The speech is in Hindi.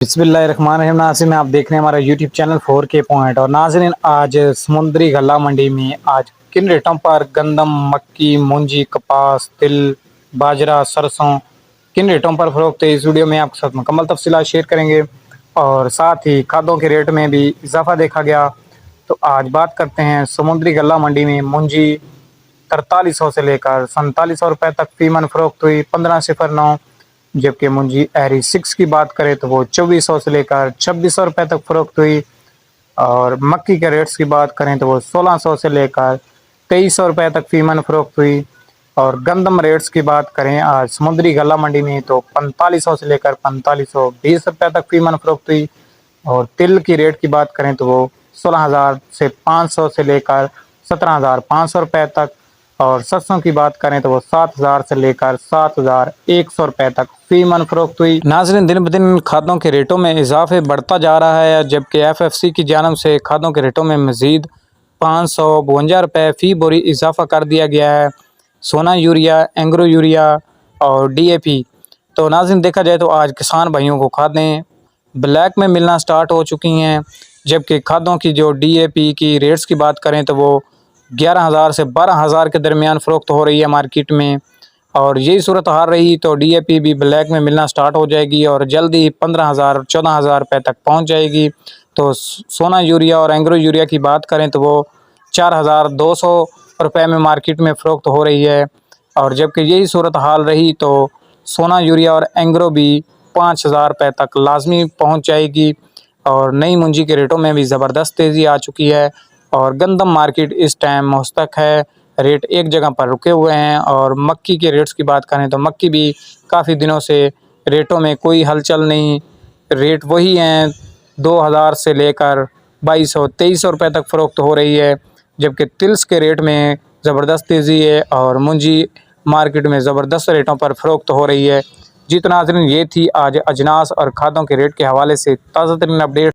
बिस्मिल्लाहिर्रहमानिर्रहीम। नाज़रीन, आप देख रहे हैं हमारा यूट्यूब चैनल 4K पॉइंट। और नाज़रीन, आज समुद्री गल्ला मंडी में आज किन रेटों पर गंदम, मक्की, मूंजी, कपास, तिल, बाजरा, सरसों किन रेटों पर फरोख्त है, इस वीडियो में आपके साथ मुकम्मल तफसीलात शेयर करेंगे। और साथ ही खादों के रेट में भी इजाफा देखा गया। तो आज बात करते हैं समुद्री गल्ला मंडी में मूंजी 4300 से लेकर 4700 रुपये तक फी मन फरोख्त हुई 1509। जबकि मुंजी एरी 6 की बात करें तो वो 2400 से लेकर 2600 रुपये तक फरोख्त हुई। और मक्की के रेट्स की बात करें तो वो 1600 से लेकर 2300 रुपये तक फीमन फरोख्त हुई। और गंदम रेट्स की बात करें आज समुद्री गला मंडी में तो 4500 से लेकर 4520 रुपये तक फीमन फरोख्त हुई। और तिल की रेट की बात करें तो वो 16,000 से 500 से लेकर 17,500 रुपये तक। और सरसों की बात करें तो वो 7,000 से लेकर 7,100 रुपये तक फी मन फरोख्त हुई। नाज़रीन, दिन ब दिन खादों के रेटों में इजाफे बढ़ता जा रहा है, जबकि FFC की जानब से खादों के रेटों में मज़ीद 552 रुपये फ़ी बोरी इजाफा कर दिया गया है। सोना यूरिया, एंग्रो यूरिया और DAP। तो नाज़रीन, देखा जाए तो आज किसान भाइयों को खादें ब्लैक में मिलना स्टार्ट हो चुकी हैं। जबकि खादों की जो DAP की रेट्स की बात करें तो वो 11,000 से 12,000 के दरमियान फ़रोख्त हो रही है मार्केट में। और यही सूरत हाल रही तो DAP भी ब्लैक में मिलना स्टार्ट हो जाएगी और जल्दी 15,000 14,000 रुपये तक पहुंच जाएगी। तो सोना यूरिया और एंग्रो यूरिया की बात करें तो वो 4,200 रुपये में मार्केट में फ़रोख्त हो रही है। और जबकि यही सूरत हाल रही तो सोना यूरिया और एंग्रो भी 5,000 रुपये तक लाजमी पहुँच जाएगी। और नई मुंजी के रेटों में भी ज़बरदस्त तेज़ी आ चुकी है। और गंदम मार्केट इस टाइम मुस्तक है, रेट एक जगह पर रुके हुए हैं। और मक्की के रेट्स की बात करें तो मक्की भी काफ़ी दिनों से रेटों में कोई हलचल नहीं, रेट वही हैं 2,000 से लेकर 2,200-2,300 रुपये तक फ़रोख्त हो रही है। जबकि तिल्स के रेट में ज़बरदस्त तेज़ी है और मुंजी मार्केट में ज़बरदस्त रेटों पर फ़रोख्त हो रही है। जी तो नाज़रीन, ये थी आज अजनास और खादों के रेट के हवाले से ताज़ा तरीन अपडेट।